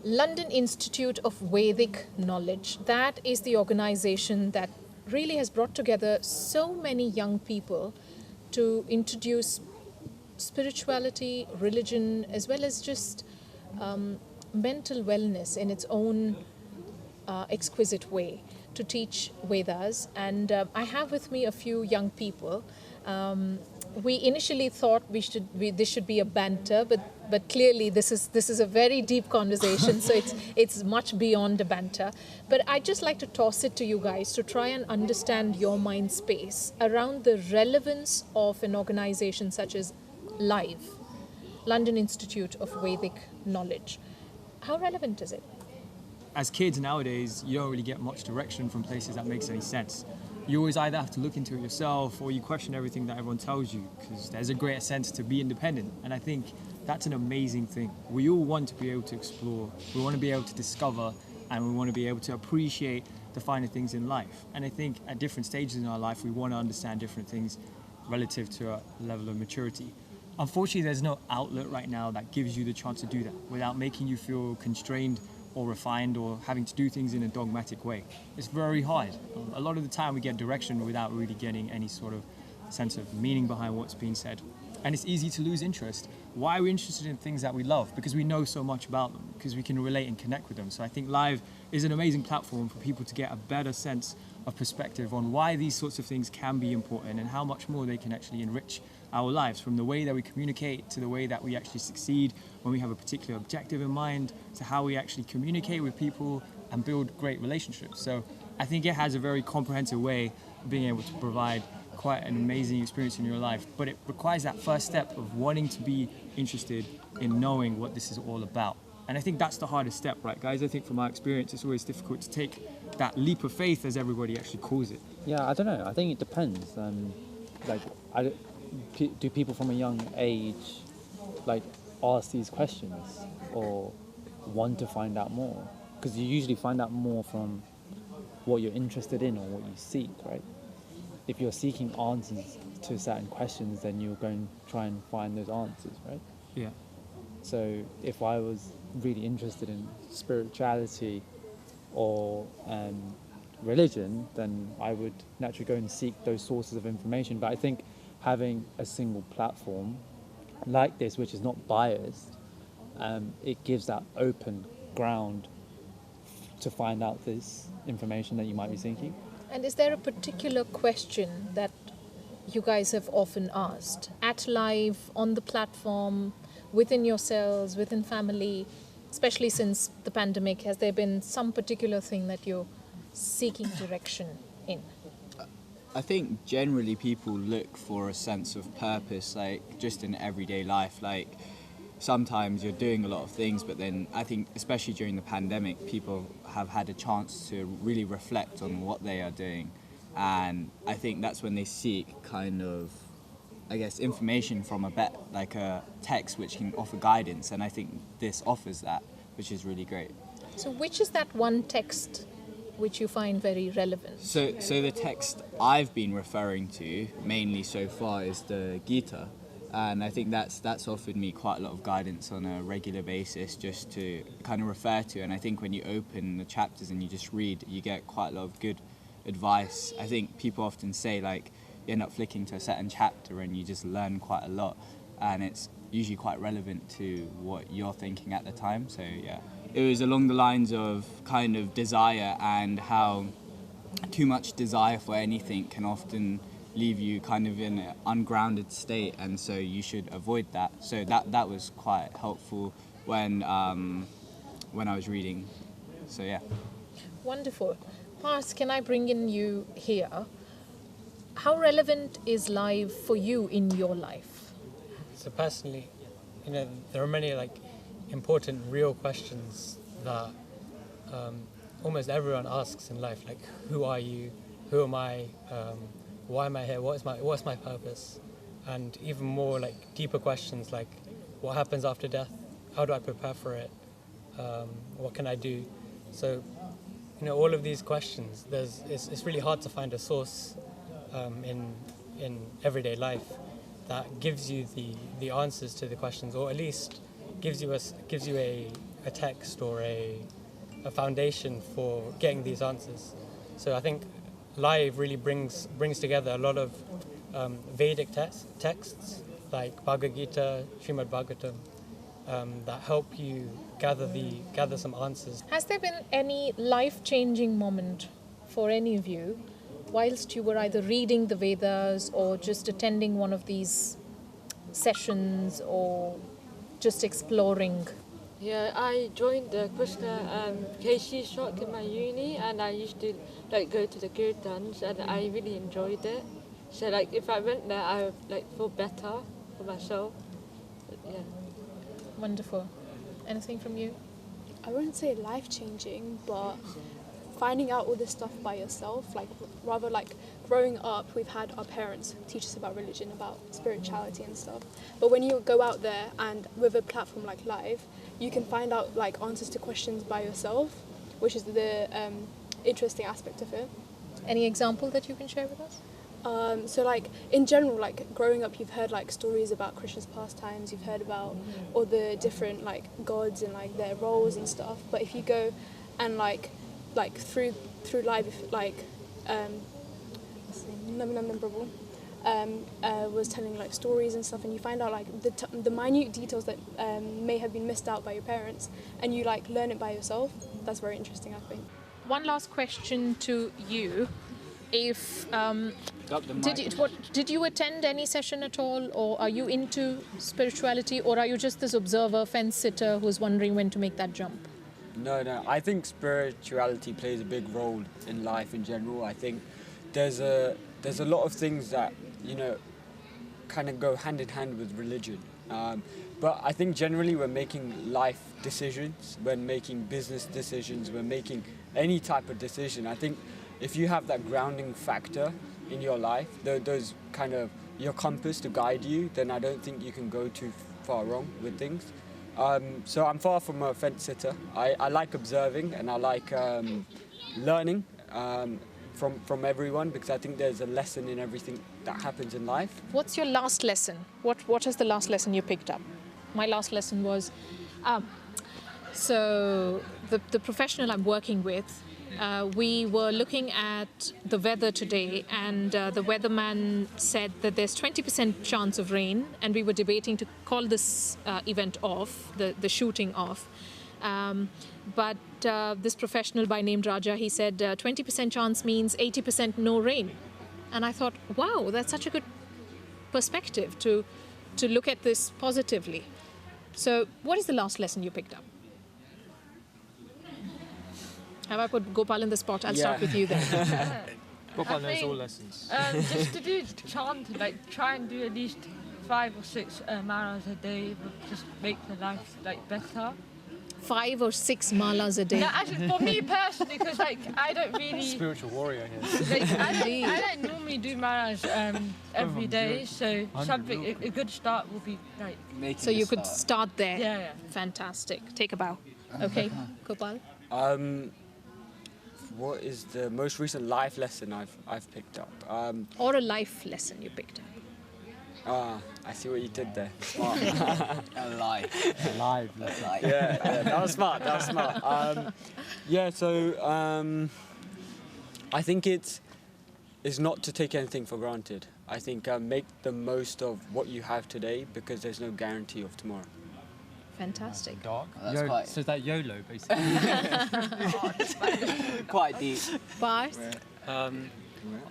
London Institute of Vedic Knowledge. That is the organization that really has brought together so many young people to introduce spirituality, religion, as well as just mental wellness in its own exquisite way, to teach Vedas. And I have with me a few young people. We initially thought this should be a banter, but clearly this is a very deep conversation. So it's much beyond a banter. But I'd just like to toss it to you guys to try and understand your mind space around the relevance of an organization such as London Institute of Vedic Knowledge. How relevant is it? As kids nowadays, you don't really get much direction from places that makes any sense. You always either have to look into it yourself or you question everything that everyone tells you, because there's a greater sense to be independent. And I think that's an amazing thing. We all want to be able to explore, we want to be able to discover, and we want to be able to appreciate the finer things in life. And I think at different stages in our life, we want to understand different things relative to a level of maturity. Unfortunately, there's no outlet right now that gives you the chance to do that without making you feel constrained or refined or having to do things in a dogmatic way. It's very hard. A lot of the time we get direction without really getting any sort of sense of meaning behind what's being said. And it's easy to lose interest. Why are we interested in things that we love? Because we know so much about them, because we can relate and connect with them. So I think Live is an amazing platform for people to get a better sense of perspective on why these sorts of things can be important and how much more they can actually enrich our lives, from the way that we communicate to the way that we actually succeed when we have a particular objective in mind, to how we actually communicate with people and build great relationships. So I think it has a very comprehensive way of being able to provide quite an amazing experience in your life, but it requires that first step of wanting to be interested in knowing what this is all about. And I think that's the hardest step, right, guys? I think from my experience, it's always difficult to take that leap of faith, as everybody actually calls it. Yeah, I don't know. I think it depends. Do people from a young age ask these questions or want to find out more? Because you usually find out more from what you're interested in or what you seek, right? If you're seeking answers to certain questions, then you're going to try and find those answers, right? Yeah. So if I was really interested in spirituality or religion, then I would naturally go and seek those sources of information. But I think having a single platform like this, which is not biased, it gives that open ground to find out this information that you might be seeking. And is there a particular question that you guys have often asked at Live, on the platform, within yourselves, within family, especially since the pandemic? Has there been some particular thing that you're seeking direction in? I think generally people look for a sense of purpose, like just in everyday life. Like sometimes you're doing a lot of things, but then I think especially during the pandemic, people have had a chance to really reflect on what they are doing. And I think that's when they seek kind of, I guess, information from a text which can offer guidance. And I think this offers that, which is really great. So which is that one text which you find very relevant? So the text I've been referring to mainly so far is the Gita. And I think that's offered me quite a lot of guidance on a regular basis just to kind of refer to. And I think when you open the chapters and you just read, you get quite a lot of good advice. I think people often say, like, you end up flicking to a certain chapter and you just learn quite a lot. And it's usually quite relevant to what you're thinking at the time. So, yeah. It was along the lines of kind of desire and how too much desire for anything can often leave you kind of in an ungrounded state, and so you should avoid that. So that was quite helpful when I was reading. So yeah. Wonderful. Pars, can I bring in you here? How relevant is Live for you in your life? So personally, there are many important real questions that almost everyone asks in life, like who are you, who am I, why am I here, what's my purpose, and even more deeper questions like what happens after death, how do I prepare for it, what can I do. So all of these questions, it's really hard to find a source in everyday life that gives you the answers to the questions, or at least gives you a text or a foundation for getting these answers. So I think Live really brings together a lot of Vedic texts like Bhagavad Gita, Srimad Bhagavatam, that help you gather some answers. Has there been any life-changing moment for any of you whilst you were either reading the Vedas or just attending one of these sessions or just exploring? Yeah, I joined the Krishna KC shop in my uni, and I used to go to the kirtans, and I really enjoyed it. So if I went there, I would feel better for myself. But, yeah. Wonderful. Anything from you? I wouldn't say life-changing, but finding out all this stuff by yourself, rather growing up, we've had our parents teach us about religion, about spirituality and stuff. But when you go out there and with a platform like Live, you can find out answers to questions by yourself, which is the interesting aspect of it. Any example that you can share with us? In general, growing up, you've heard stories about Krishna's pastimes. You've heard about all the different gods and their roles and stuff. But if you go and through Live, Nam Prabhu was telling stories and stuff, and you find out the minute details that may have been missed out by your parents, and you learn it by yourself. That's very interesting, I think. One last question to you. If did you attend any session at all, or are you into spirituality, or are you just this observer, fence sitter who's wondering when to make that jump? No. I think spirituality plays a big role in life in general. I think there's a lot of things that kind of go hand in hand with religion. But I think generally we're making life decisions, when making business decisions, we're making any type of decision. I think if you have that grounding factor in your life, those kind of your compass to guide you, then I don't think you can go too far wrong with things. So I'm far from a fence sitter. I like observing, and I like learning from everyone, because I think there's a lesson in everything that happens in life. What's your last lesson? What is the last lesson you picked up? My last lesson was, so the professional I'm working with, we were looking at the weather today, and the weatherman said that there's 20% chance of rain, and we were debating to call this event off, the shooting off. But this professional by name Raja, he said 20% chance means 80% no rain. And I thought, wow, that's such a good perspective to look at this positively. So what is the last lesson you picked up? Have I put Gopal in the spot? I'll start with you then. Gopal knows all lessons. Just to do chant, try and do at least 5 or 6 maras a day would just make the life better. 5 or 6 malas a day. No, actually, for me personally, because I don't really Spiritual warrior here. I don't normally do maras every day, so something a good start will be So you could start there. Yeah. Fantastic. Take a bow. Okay, Gopal. What is the most recent life lesson I've picked up? Or a life lesson you picked up. I see what you did there. Smart. Alive. Live. Yeah, that was smart. I think it's not to take anything for granted. I think make the most of what you have today, because there's no guarantee of tomorrow. Fantastic. Dark. So is that YOLO, basically? Quite deep. Parth?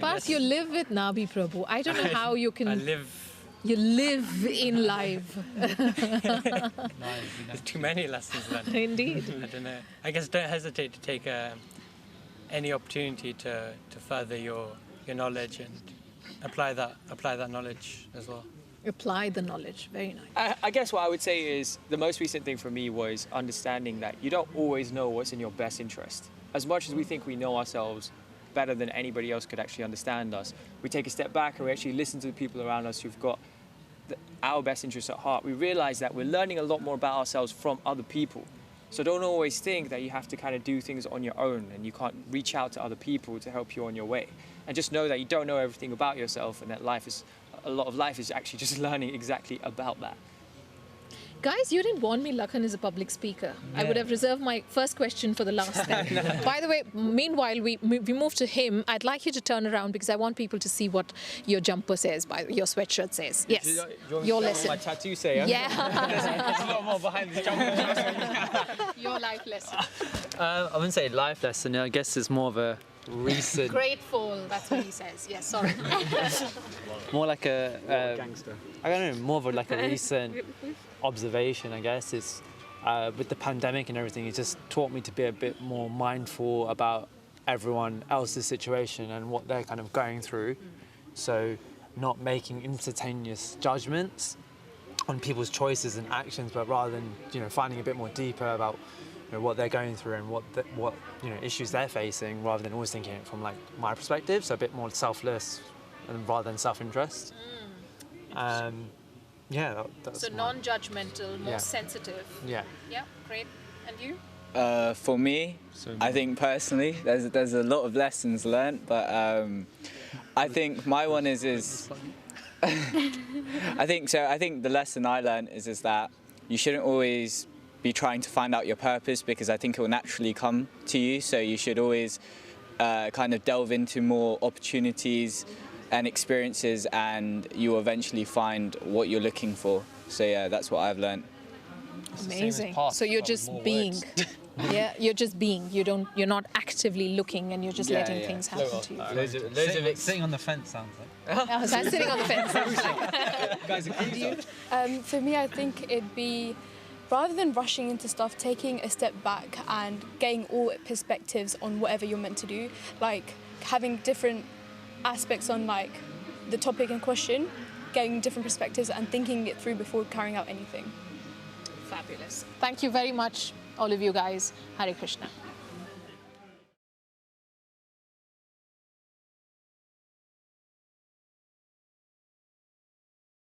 Parth, you live with Nabi Prabhu. I don't know how you can... You live in life. There's too many lessons then. Indeed. I don't know. I guess don't hesitate to take any opportunity to further your knowledge and apply that knowledge as well. Apply the knowledge. Very nice. I guess what I would say is the most recent thing for me was understanding that you don't always know what's in your best interest. As much as we think we know ourselves better than anybody else could actually understand us, we take a step back and we actually listen to the people around us who've got our best interests at heart. We realize that we're learning a lot more about ourselves from other people. So don't always think that you have to kind of do things on your own and you can't reach out to other people to help you on your way. And just know that you don't know everything about yourself, and that a lot of life is actually just learning exactly about that. Guys, you didn't warn me Lakhan is a public speaker. I would have reserved my first question for the last then. By the way, meanwhile, we move to him. I'd like you to turn around because I want people to see what your jumper says, your sweatshirt says. Yes, your lesson. My tattoo say, yeah? Yeah. There's a lot more behind this jumper. Your life lesson. I wouldn't say life lesson. I guess it's more of a recent, Grateful, that's what he says. Yes, sorry. more like a gangster. I don't know, more of like a recent observation. I guess it's with the pandemic and everything. It just taught me to be a bit more mindful about everyone else's situation and what they're kind of going through. So, not making instantaneous judgments on people's choices and actions, but rather than finding a bit more deeper about what they're going through and what issues they're facing, rather than always thinking it from like my perspective. So a bit more selfless, and rather than self-interest. That's So non-judgmental, more sensitive. Yeah. Yeah, great. And you? For me, I think personally, there's a lot of lessons learnt, but I think my one is I think the lesson I learned is that you shouldn't always be trying to find out your purpose, because I think it will naturally come to you. So you should always kind of delve into more opportunities and experiences, and you will eventually find what you're looking for. So yeah, that's what I've learned. Amazing. So you're just being. Yeah, you're just being. You're not actively looking, and you're just letting things happen to you. Sitting on the fence sounds like. Oh, so I'm sitting on the fence. Guys, For me, I think it'd be, rather than rushing into stuff, taking a step back and getting all perspectives on whatever you're meant to do, like having different aspects on like the topic in question, getting different perspectives and thinking it through before carrying out anything. Fabulous. Thank you very much, all of you guys. Hare Krishna.